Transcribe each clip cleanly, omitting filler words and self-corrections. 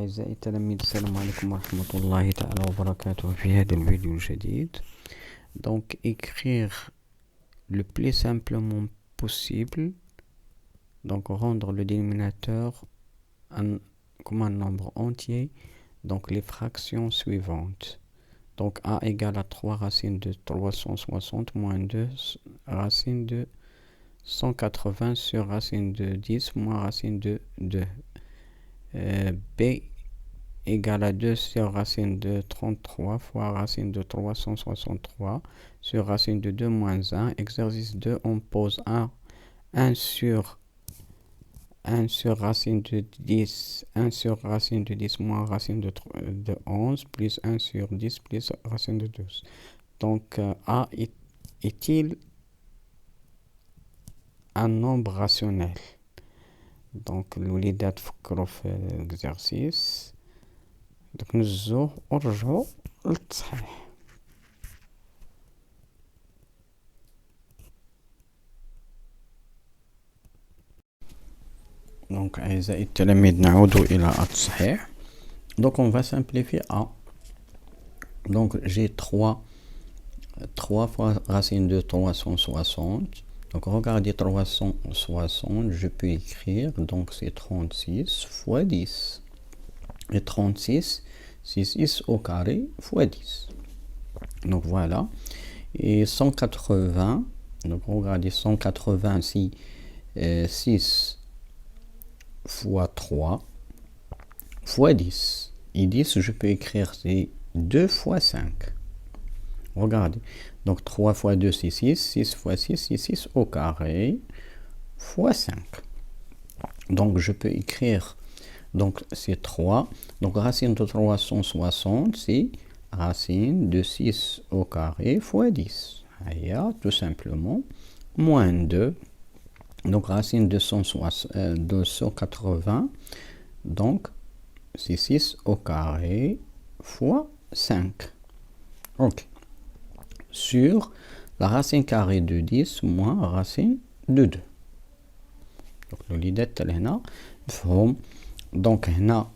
أعزائي التلاميذ، السلام عليكم ورحمة الله تعالى وبركاته. في هذا الفيديو الجديد donc écrire le plus simplement possible, donc rendre le dénominateur comme un nombre entier, donc les fractions suivantes. Donc a égale à 3 racines de 360 moins 2 racines de 180 sur racine de 10 moins racine de 2. B égale à 2 sur racine de 33 fois racine de 363 sur racine de 2 moins 1. Exercice 2, on pose 1 sur racine de 10, 1 sur racine de 10 moins racine de 11, plus 1 sur 10 plus racine de 12. Donc, A est-il un nombre rationnel? Donc, الوليدات فكروا في الإكزرسيس. donc نزوه ونرجعوا للتصحيح. donc أعزائي التلاميذ نعود إلى التصحيح. donc on va simplifier A. donc j'ai 3 fois racine de 360. donc regardez 360, je peux écrire, donc c'est 36 fois 10. Et 36, c'est 6 au carré fois 10. Donc voilà. Et 180, donc regardez 180, si 6 fois 3 fois 10. Et 10, je peux écrire, c'est 2 fois 5. Regardez. Donc 3 fois 2, c'est 6. 6 fois 6, c'est 6 au carré fois 5. Donc je peux écrire, donc c'est 3. Donc racine de 360, c'est racine de 6 au carré fois 10. Tout simplement. Moins 2. Donc racine de 280. Donc c'est 6 au carré fois 5. Ok. Sur la racine carrée de 10 moins racine de 2. donc الوليدات تاع هنا مفهوم. donc هنا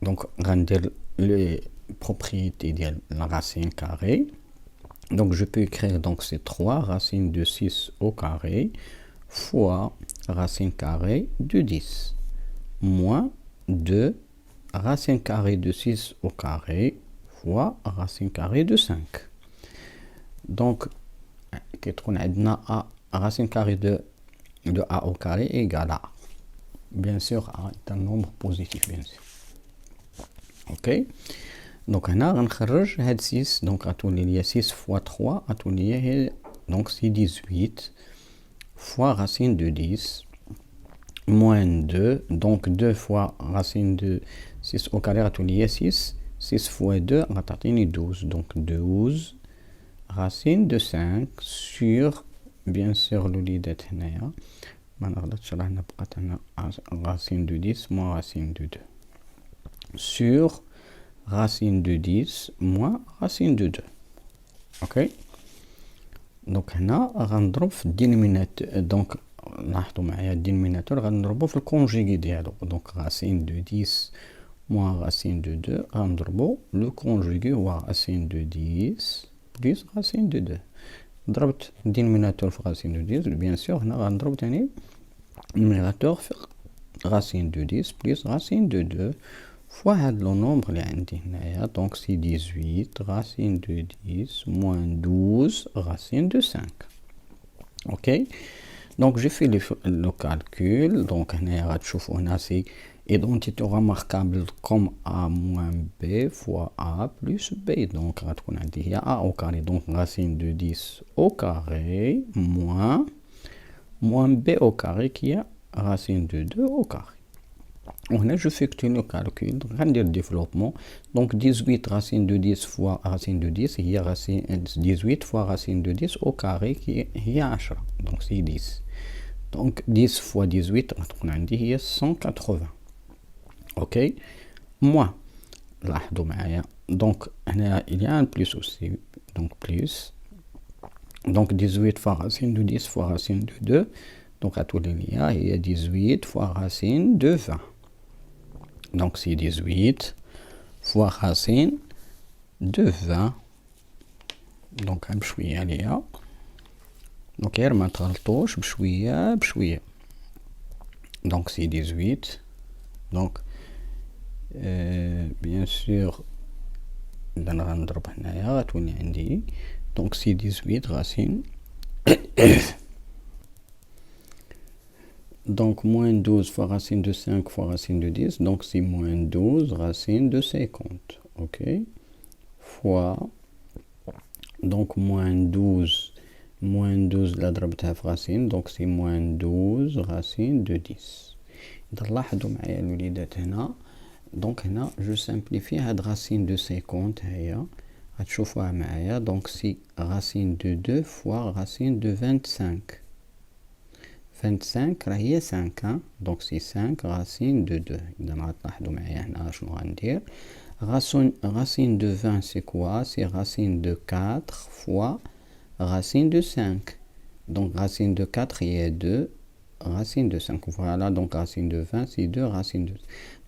donc غندير les propriétés ديال la racine carrée. donc je peux écrire, donc c'est 3 racine de 6 au carré fois racine carrée de 10 moins 2 racine carrée de 6 au carré fois racine carrée de 5. donc كتكون عندنا A racine carrée de A au carré égale à A. Bien sûr, A est un nombre positif, bien sûr. Ok. donc هنا غنخرج هاد 6. donc غتولي ليا 6 fois 3 غتولي ليا donc c'est 18 fois racine de 10 moins 2. donc 2 fois racine de 6 au carré غتولي ليا 6. 6 fois 2 غتعطيني 12. donc 12 racine de 5 sur, bien sûr الوليدات هنايا ما نغلطش راه هنا بقات هنا racine de 10 moins racine de 2 sur racine de 10 moins racine de 2. ok. donc هنا غنضرب في الدينوميناتور. donc لاحظوا معايا الدينوميناتور غنضربو في الكونجيغي ديالو. donc racine de 10 moins racine de 2 غنضربو le conjugué هو racine de 10 plus racine de 2. ضربت الدينوميناتور في racine de 10. bien sûr هنا غنضرب تاني النوميراتور في racine de 10 plus racine de 2 fois هاد لو نومبر اللي عندي هنايا. donc c'est 18 racine de 10 moins 12 racine de 5. ok. donc j'ai fait le calcul. donc هنايا غتشوفوا هنا c'est identité remarquable comme A moins B fois A plus B. donc غتكون عندي هي A au carré. donc racine de 10 au carré moins B au carré qui est racine de 2 au carré. هنا je effectue le calcul. donc غندير développement. donc 18 racine de 10 fois racine de 10 هي racine 18 fois racine de 10 au carré qui هي 10. donc c'est 10. donc 10 fois 18 غتكون عندي هي 180. ok. moins لاحظوا معايا donc هنا il y a un plus aussi. donc plus donc 18 fois racine de 10 fois racine de 2. donc غتولي ليا هي 18 fois racine de 20. donc c'est 18 fois racine de 20. donc بشوية عليها donc غير ما تغلطوش بشوية بشوية. donc c'est 18 donc bien sûr إذا غنضرب هنايا غتولي عندي donc c'est 18 racine donc moins 12 fois racine de 5 fois racine de 10, donc c'est moins 12 racine de 50, ok, fois, donc moins 12 la ضربتها في racine, donc c'est moins 12 racine de 10. إذا لاحظوا معايا الوليدات هنا donc هنا je simplifie هاد racine de 50 هي غتشوفوها معايا donc c'est racine de 2 fois racine de 25. 25 راه هي 5 donc c'est 5 racine de 2. إذا غتلاحظوا معايا هنا شنو غندير racine de 20 c'est quoi, c'est racine de 4 fois racine de 5. donc racine de 4 هي 2 racine de 5. voilà, donc racine de 20 c'est 2 racine de 5.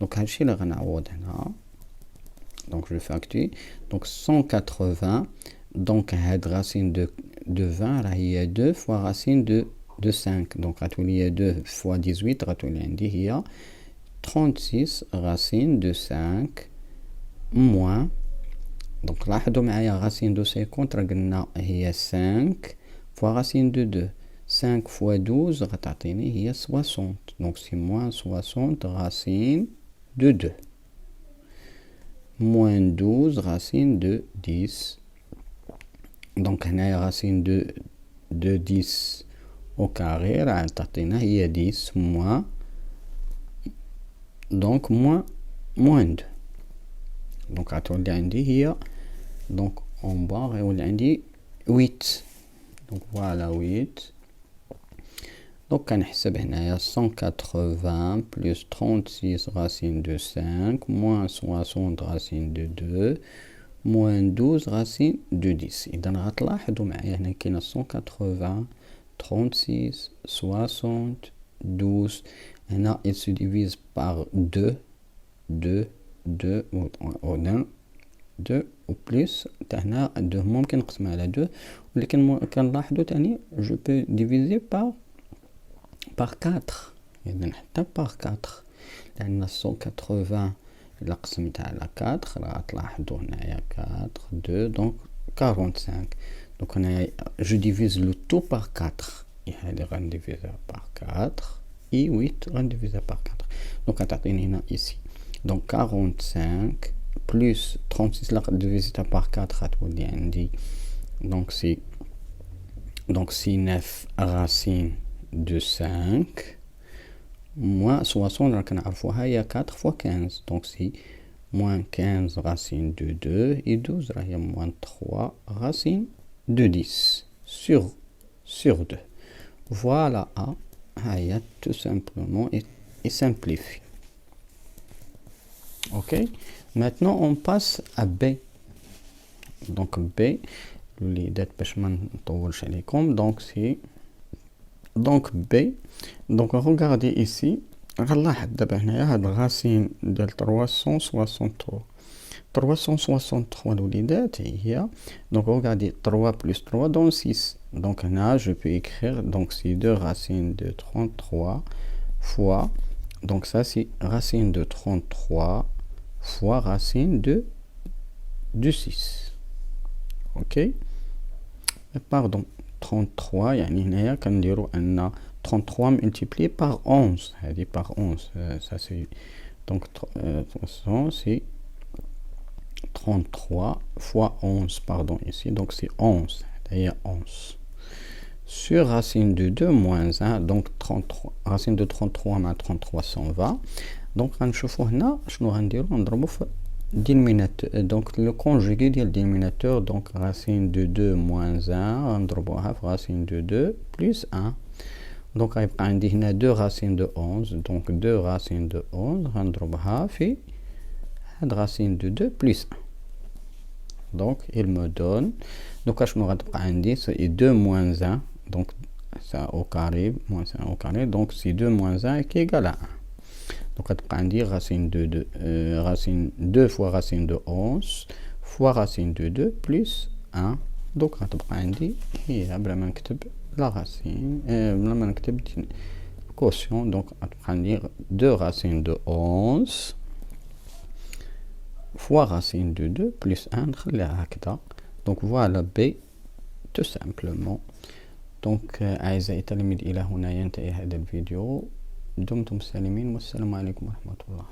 donc هادشي اللي غنعوض هنا donc je facture donc 180 donc هاد racine de 20 راه هي 2 fois racine de 5. donc غتولي 2 fois 18 غتولي عندي هي 36 racine de 5 moins donc لاحظوا معايا racine de 50 راه قلنا هي 5 fois racine de 2. 5 fois 12 غتعطيني هي 60 donc c'est moins 60 racine de 2 moins 12 racine de 10. donc هنايا racine de 10 au carré راه تعطينا هي 10 moins donc moins 2 donc غتولي عندي هي donc en bas غيولي عندي 8 donc voilà 8. donc كنحسب هنايا 180 plus 36 racine de 5 moins 60 racine de 2 moins 12 racine de 10. إذا غتلاحظوا معايا هنا كاينه 180 36 60 12 هنا il se divise par 2 ou 2 ou plus تاع هنا 2 ممكن نقسمها على 2 ولكن كنلاحظوا تاني je peux diviser par 4 إذن حتى par 4 لأن 180 إلا قسمتها على 4 راه تلاحظوا هنايا 4 2 donc 45. donc هنايا je divise le tout par 4 هادي غنديفيزها par 4 et 8 غنديفيزها par 4 donc غتعطيني هنا ici donc 45 plus 36 لا ديفيزيتها par 4 غتولي عندي donc c'est 9 racine de 5 moins 60 راه كنعرفوها هي 4 fois 15 donc c'est moins 15 racine de 2 et 12 راه هي moins 3 racine de 10 sur 2. voilà A هي tout simplement et simplifie. ok, maintenant on passe à B. donc B الوليدات باش ما نطولش عليكم donc c'est donc B donc regardez ici غنلاحظ دابا هنايا هاد الغاسين ديال 363 الوليدات هي donc regardez 3 plus 3 donne 6 donc هنا je peux écrire donc c'est 2 racines de 33 fois donc ça c'est racine de 33 fois racine de 6. ok, pardon 33 يعني هنايا كنديرو ان 33 multiplié par 11 هذه par 11 ça c'est donc c'est 33 fois 11 pardon ici donc c'est 11 هي 11 sur racine de 2 moins 1 donc 33 racine de 33 مع 33 s'en va donc غنشوفو هنا شنو غنديرو نضربو في dénominateur donc le conjugué ديال dénominateur donc racine de 2 moins 1 غنضربوها في racine de 2 plus 1 donc غيبقى عندي هنا 2 racine de 11 donc 2 racine de 11 غنضربها في هاد racine de 2 plus 1 donc il me donne donc شنو غتبقى عندي c'est 2 moins 1 donc ça au carré moins 1 au carré donc c'est 2 moins 1 qui est égal à 1 Donc غتبقى عندي racine de racine 2 fois racine de 11 fois racine de 2 plus 1. donc غتبقى عندي هي بلا ما نكتب la racine بلا ما نكتب quotient. donc غتبقى عندي 2 racine de 11 fois racine de 2 plus 1 نخليها هكذا. donc voilà B tout simplement. donc أعزائي التلاميذ إلى هنا ينتهي هذا الفيديو. دمتم سالمين والسلام عليكم ورحمة الله.